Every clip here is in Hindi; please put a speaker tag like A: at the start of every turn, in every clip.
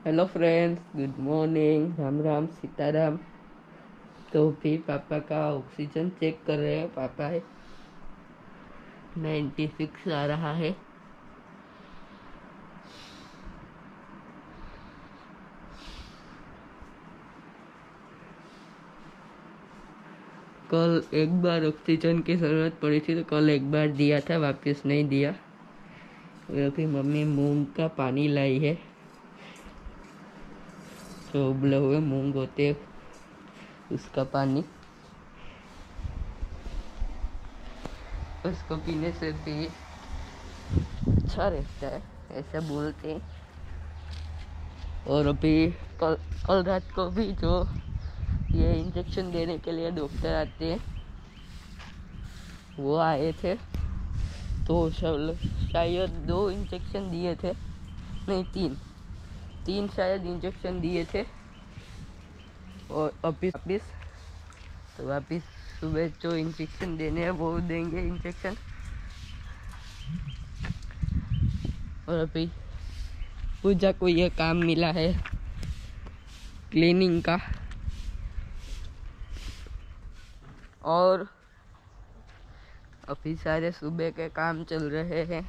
A: Hello friends, good morning, Ram Ram, Sitaram. तो भी पापा का ऑक्सीजन चेक कर रहे हैं। पापा है 96 आ रहा है। कल एक बार ऑक्सीजन की ज़रूरत पड़ी थी, तो कल एक बार दिया था, वापस नहीं दिया। और अभी मम्मी मूंग का पानी लाई है। जो उबले हुए मूंग होते हैं, उसका पानी, उसको पीने से भी अच्छा रहता है, ऐसा बोलते हैं। और अभी कल कल रात को भी जो ये इंजेक्शन देने के लिए डॉक्टर आते हैं, वो आए थे। तो शायद 2 इंजेक्शन दिए थे, नहीं 3 शायद इंजेक्शन दिए थे। और वापिस सुबह जो इंजेक्शन देने हैं वो देंगे इंजेक्शन। और अभी पूजा को ये काम मिला है क्लीनिंग का, और अभी सारे सुबह के काम चल रहे हैं।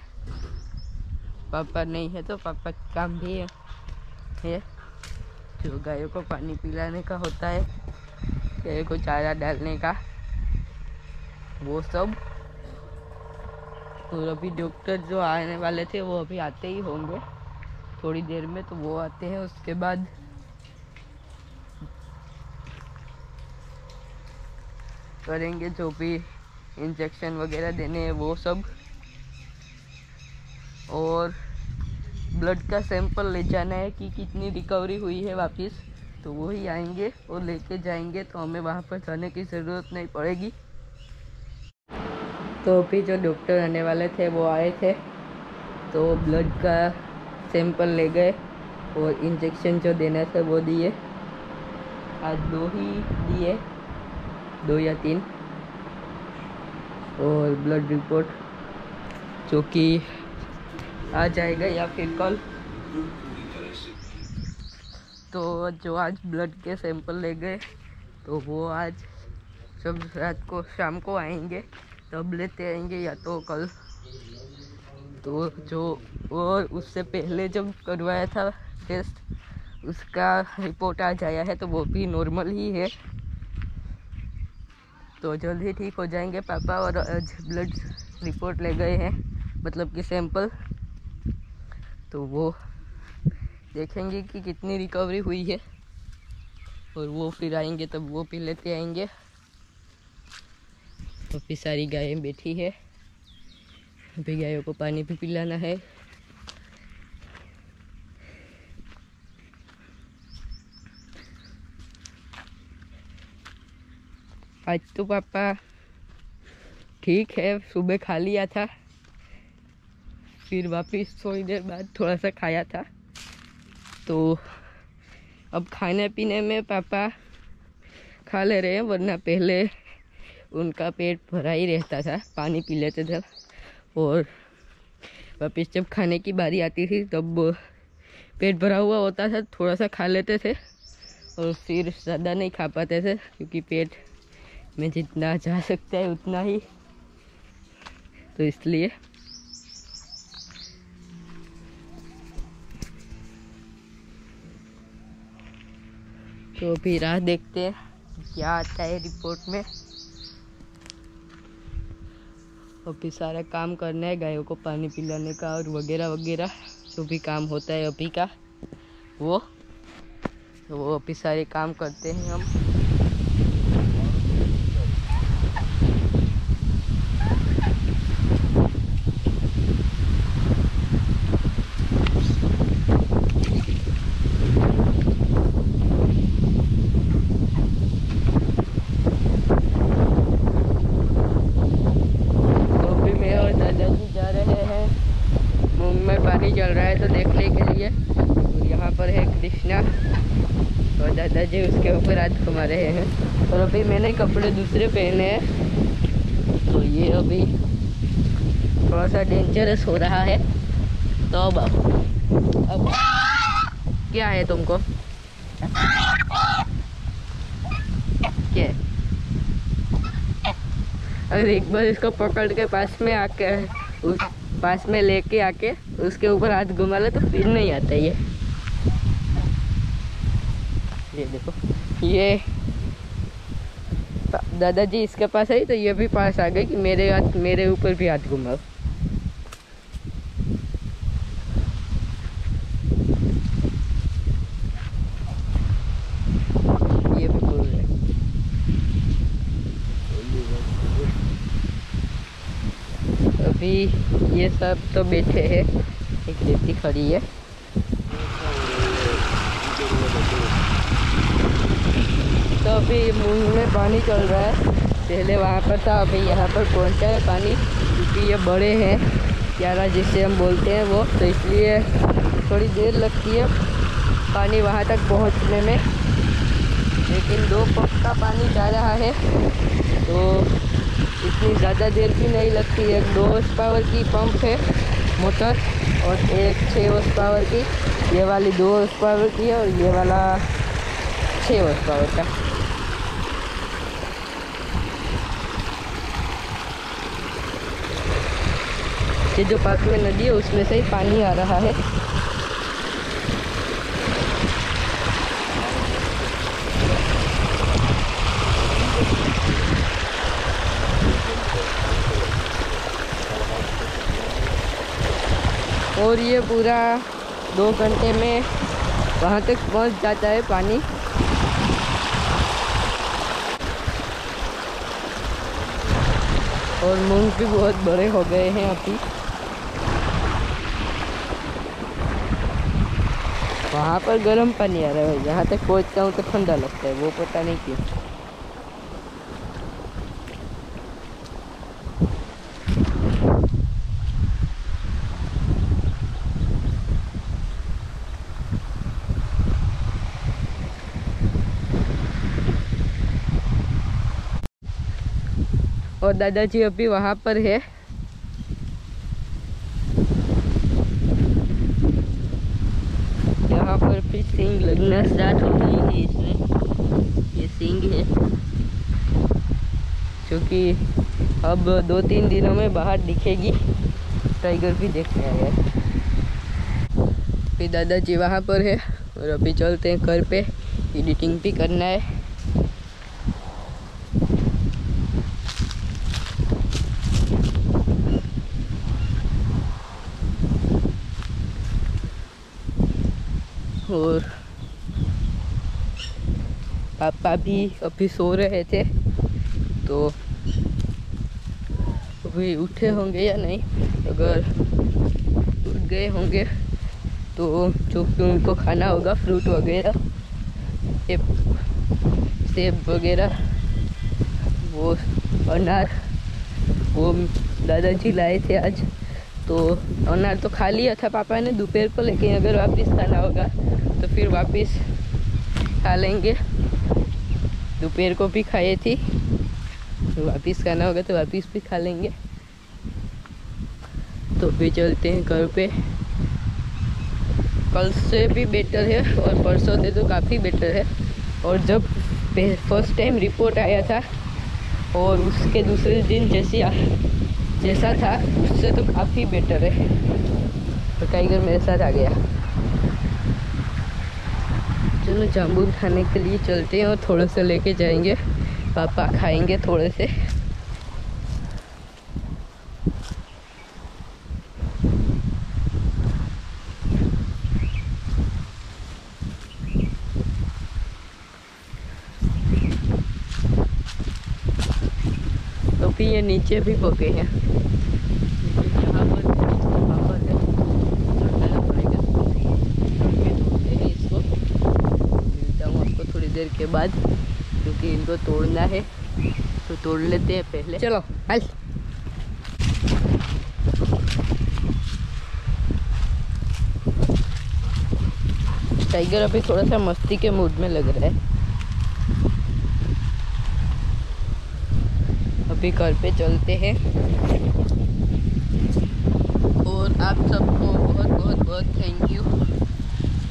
A: पापा नहीं है तो पापा का काम भी है जो गायों को पानी पिलाने का होता है, गायों को चारा डालने का, वो सब। और अभी डॉक्टर जो आने वाले थे वो अभी आते ही होंगे थोड़ी देर में, तो वो आते हैं। उसके बाद करेंगे जो भी इंजेक्शन वगैरह देने हैं वो सब। और ब्लड का सैंपल ले जाना है कि कितनी रिकवरी हुई है वापस, तो वो ही आएंगे और लेके जाएंगे, तो हमें वहाँ पर जाने की ज़रूरत नहीं पड़ेगी। तो अभी जो डॉक्टर आने वाले थे वो आए थे, तो ब्लड का सैंपल ले गए और इंजेक्शन जो देना था वो दिए। आज 2 ही दिए, 2 या 3। और ब्लड रिपोर्ट जो कि आ जाएगा या फिर कल। तो जो आज ब्लड के सैंपल ले गए, तो वो आज जब रात को शाम को आएंगे तब लेते आएंगे, या तो कल। तो जो और उससे पहले जब करवाया था टेस्ट, उसका रिपोर्ट आज आया है, तो वो भी नॉर्मल ही है। तो जल्दी ठीक हो जाएंगे पापा। और आज ब्लड रिपोर्ट ले गए हैं, मतलब कि सैंपल, तो वो देखेंगे कि कितनी रिकवरी हुई है, और वो फिर आएंगे तब वो पी लेते आएंगे। अभी सारी गायें बैठी है, अभी गायों को पानी भी पिलाना है। आज तो पापा ठीक है, सुबह खा लिया था, फिर वापस थोड़ी देर बाद थोड़ा सा खाया था। तो अब खाने पीने में पापा खा ले रहे हैं, वरना पहले उनका पेट भरा ही रहता था, पानी पी लेते थे। और वापस जब खाने की बारी आती थी तब पेट भरा हुआ होता था, थोड़ा सा खा लेते थे और फिर ज़्यादा नहीं खा पाते थे, क्योंकि पेट में जितना जा सकता है उतना ही, तो इसलिए। तो अभी राह देखते हैं क्या आता है रिपोर्ट में। अभी सारा काम करना है, गायों को पानी पिलाने का और वगैरह वगैरह जो भी काम होता है अभी का, वो अभी सारे काम करते हैं हम। चल रहा है तो देखने के लिए। और यहाँ पर है कृष्णा और दादाजी उसके ऊपर हाथ घुमा रहे हैं। और अभी मैंने कपड़े दूसरे पहने हैं, तो ये अभी थोड़ा सा डेंजरस हो रहा है। तो अब क्या है तुमको? क्या है? अगर एक बार इसको पकड़ के पास में आके उस पास में लेके आके उसके ऊपर हाथ घुमा ले तो फिर नहीं आता ये देखो, ये दादाजी इसके पास आई तो ये भी पास आ गए कि मेरे ऊपर भी हाथ घुमाओ। ये भी बोल रहे अभी ये सब तो बैठे हैं, एक लेती खड़ी है। तो अभी मूंग में पानी चल रहा है, पहले वहाँ पर था, अभी यहाँ पर पहुँचा है पानी, क्योंकि ये बड़े हैं क्यारा जिसे हम बोलते हैं वो, तो इसलिए थोड़ी देर लगती है पानी वहाँ तक पहुँचने में। लेकिन 2 पंप का पानी जा रहा है तो इतनी ज़्यादा देर भी नहीं लगती। एक 2 हॉर्स पावर की पंप है मोटर और एक 6 हॉर्स पावर की, ये वाली 2 हॉर्स पावर की है और ये वाला 6 हॉर्स पावर का। ये जो पास में नदी है उसमें से ही पानी आ रहा है। और ये पूरा 2 घंटे में वहाँ तक पहुँच जाता है पानी। और मूंग भी बहुत बड़े हो गए हैं अभी। वहाँ पर गर्म पानी आ रहा है, यहाँ तक पहुँचता हूँ तो ठंडा लगता है, वो पता नहीं क्यों। और दादाजी अभी वहाँ पर है। यहाँ पर फिर सींग लगना स्टार्ट हो गई है इसमें, ये सींग है जो कि अब 2-3 दिनों में बाहर दिखेगी। टाइगर भी देखने आया है। फिर दादाजी वहाँ पर है और अभी चलते हैं घर पे, एडिटिंग भी करना है। और पापा भी अभी सो रहे थे तो अभी उठे होंगे या नहीं, अगर उठ गए होंगे तो जो कि उनको खाना होगा फ्रूट वगैरह, सेब वगैरह, वो अनार वो दादाजी लाए थे आज। तो अनार तो खा लिया था पापा ने दोपहर को, लेकिन अगर वापस खाना होगा तो फिर वापस खा लेंगे। दोपहर को भी खाई थी, वापस खाना होगा तो वापस भी खा लेंगे। तो भी चलते हैं घर पे। कल से भी बेटर है और परसों से तो काफ़ी बेटर है। और जब फर्स्ट टाइम रिपोर्ट आया था और उसके दूसरे दिन जैसा था उससे तो काफ़ी बेटर है। तो टाइगर मेरे साथ आ गया। चलो जामुन खाने के लिए चलते हैं और थोड़ा सा लेके जाएंगे, पापा खाएंगे थोड़े से। तो फिर ये नीचे भी पके हैं, यहाँ पर पापा है, चढ़ना पड़ेगा। इसको मिलता हूँ आपको थोड़ी देर के बाद, क्योंकि इनको तोड़ना है तो तोड़ लेते हैं पहले। चलो हल। टाइगर अभी थोड़ा सा मस्ती के मूड में लग रहा है। अभी घर पे चलते हैं और आप सबको बहुत बहुत बहुत थैंक यू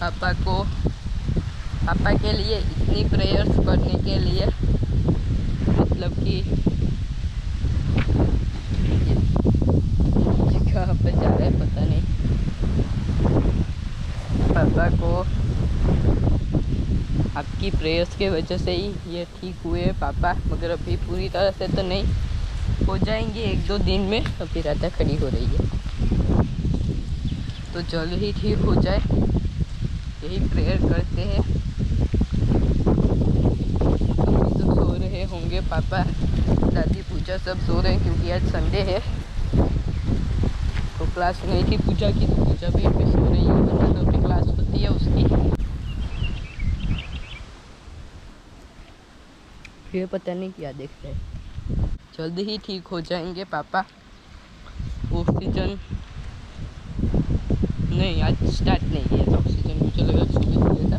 A: पापा के लिए इतनी प्रेयर्स करने के लिए, मतलब कि कहाँ पे जा रहा है पता नहीं। पापा को आपकी प्रेयर्स के वजह से ही ये ठीक हुए पापा, मगर अभी पूरी तरह से तो नहीं, हो जाएंगे 1-2 दिन में। अभी राधा खड़ी हो रही है, तो जल्द ही ठीक हो जाए, यही प्रेयर करते हैं। अभी तो सो रहे होंगे पापा, दादी, पूजा सब सो रहे हैं क्योंकि आज संडे है, तो क्लास नहीं थी पूजा की, तो पूजा भी अभी सो रही है, वरना तो अभी क्लास होती है उसकी। फिर पता नहीं क्या देख रहे हैं। जल्द ही ठीक हो जाएंगे पापा। ऑक्सीजन नहीं, आज स्टार्ट नहीं किया था ऑक्सीजन, मुझे लगा सुबह किया था,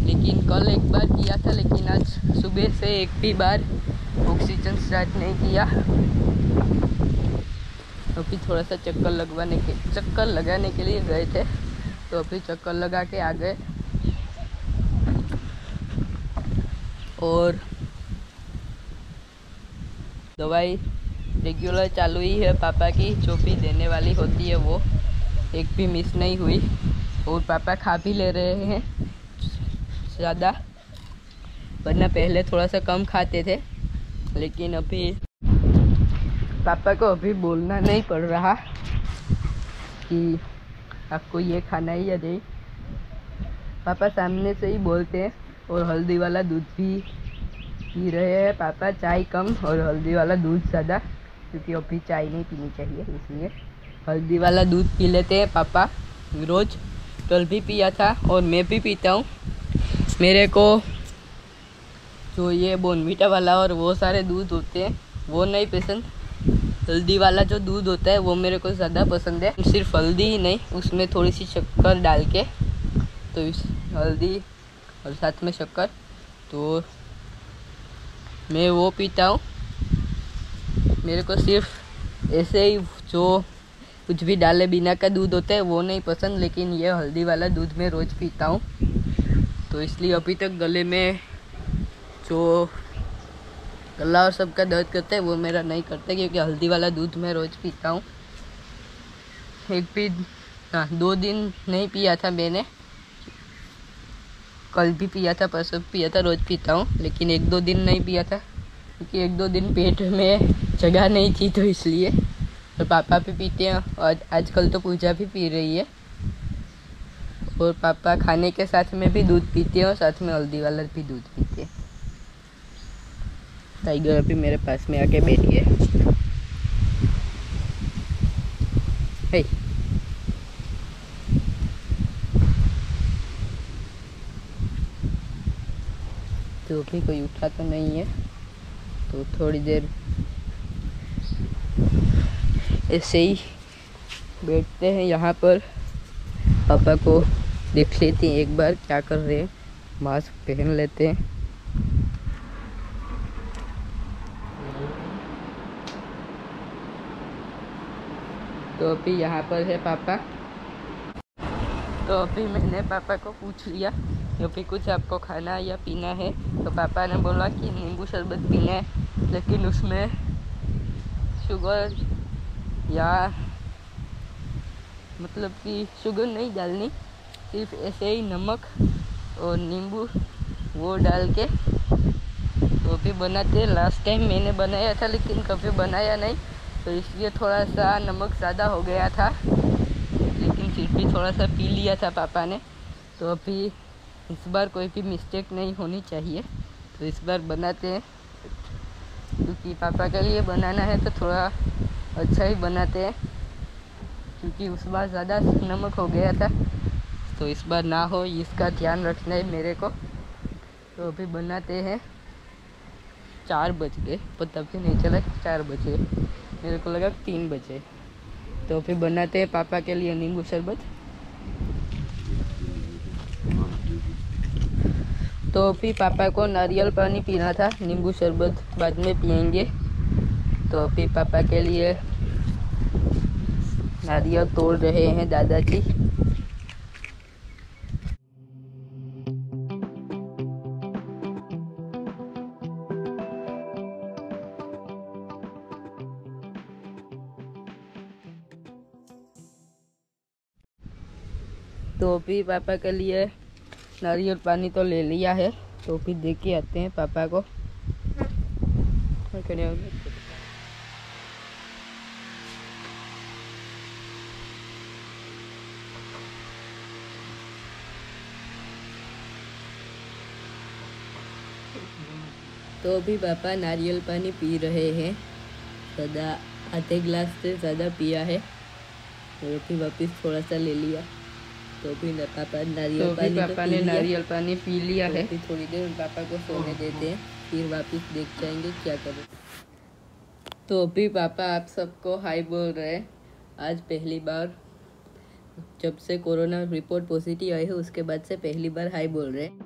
A: लेकिन कल एक बार किया था, लेकिन आज सुबह से एक भी बार ऑक्सीजन स्टार्ट नहीं किया। अभी थोड़ा सा चक्कर लगाने के लिए गए थे, तो अभी चक्कर लगा के आ गए। और दवाई रेगुलर चालू ही है पापा की, जो भी देने वाली होती है वो एक भी मिस नहीं हुई। और पापा खा भी ले रहे हैं ज़्यादा, वरना पहले थोड़ा सा कम खाते थे, लेकिन अभी पापा को अभी बोलना नहीं पड़ रहा कि आपको ये खाना ही या नहीं। पापा सामने से ही बोलते हैं। और हल्दी वाला दूध भी पी रहे हैं पापा, चाय कम और हल्दी वाला दूध ज़्यादा, क्योंकि अभी चाय नहीं पीनी चाहिए, इसलिए हल्दी वाला दूध पी लेते हैं पापा रोज़। कल भी पिया था और मैं भी पीता हूँ। मेरे को जो ये बोर्नवीटा वाला और वो सारे दूध होते हैं वो नहीं पसंद, हल्दी वाला जो दूध होता है वो मेरे को ज़्यादा पसंद है। सिर्फ हल्दी ही नहीं, उसमें थोड़ी सी शक्कर डाल के, तो इस हल्दी और साथ में शक्कर, तो मैं वो पीता हूँ। मेरे को सिर्फ ऐसे ही जो कुछ भी डाले बिना का दूध होता है वो नहीं पसंद, लेकिन ये हल्दी वाला दूध मैं रोज़ पीता हूँ। तो इसलिए अभी तक गले में जो गला और सबका दर्द करता है वो मेरा नहीं करता, क्योंकि हल्दी वाला दूध मैं रोज़ पीता हूँ। 2 दिन नहीं पिया था मैंने, कल भी पिया था, परसों पिया था, रोज़ पीता हूँ, लेकिन 1-2 दिन नहीं पिया था, क्योंकि 1-2 दिन पेट में जगह नहीं थी, तो इसलिए। और पापा भी पीते हैं, और आजकल तो पूजा भी पी रही है। और पापा खाने के साथ में भी दूध पीते हैं और साथ में हल्दी वाला भी दूध पीते हैं। टाइगर अभी मेरे पास में आके बैठ गया। हे, तो अभी कोई उठा तो नहीं है, तो थोड़ी देर ऐसे ही बैठते हैं यहाँ पर। पापा को देख लेते हैं एक बार क्या कर रहे हैं, मास्क पहन लेते हैं। तो अभी यहाँ पर है पापा। तो अभी मैंने पापा को पूछ लिया अभी कुछ आपको खाना या पीना है, तो पापा ने बोला कि नींबू शरबत पीना है, लेकिन उसमें शुगर या मतलब कि शुगर नहीं डालनी, सिर्फ ऐसे ही नमक और नींबू वो डाल के तो भी बनाते। लास्ट टाइम मैंने बनाया था, लेकिन कभी बनाया नहीं, तो इसलिए थोड़ा सा नमक ज़्यादा हो गया था, लेकिन फिर भी थोड़ा सा पी लिया था पापा ने। तो अभी इस बार कोई भी मिस्टेक नहीं होनी चाहिए, तो इस बार बनाते हैं, क्योंकि पापा के लिए बनाना है तो थोड़ा अच्छा ही बनाते हैं, क्योंकि उस बार ज़्यादा नमक हो गया था, तो इस बार ना हो इसका ध्यान रखना है मेरे को। तो अभी बनाते हैं। 4 बज गए, पता भी नहीं चला 4 बजे, मेरे को लगा 3 बजे। तो अभी बनाते हैं पापा के लिए नींबू शरबत। तो अभी पापा को नारियल पानी पीना था, नींबू शरबत बाद में पियेंगे। तो अभी पापा के लिए नारियल तोड़ रहे हैं दादाजी। तो भी पापा के लिए नारियल पानी तो ले लिया है, तो फिर दे के आते हैं पापा को। तो अभी पापा नारियल पानी पी रहे हैं। ज़्यादा आधे गिलास से ज़्यादा पिया है, और फिर वापस थोड़ा सा ले लिया। तो भी पापा नारियल पानी पी लिया है। फिर थोड़ी देर पापा को सोने देते हैं, फिर वापस देख जाएंगे क्या करें। तो अभी पापा आप सबको हाय बोल रहे हैं। आज पहली बार, जब से कोरोना रिपोर्ट पॉजिटिव आई है उसके बाद से पहली बार हाय बोल रहे हैं।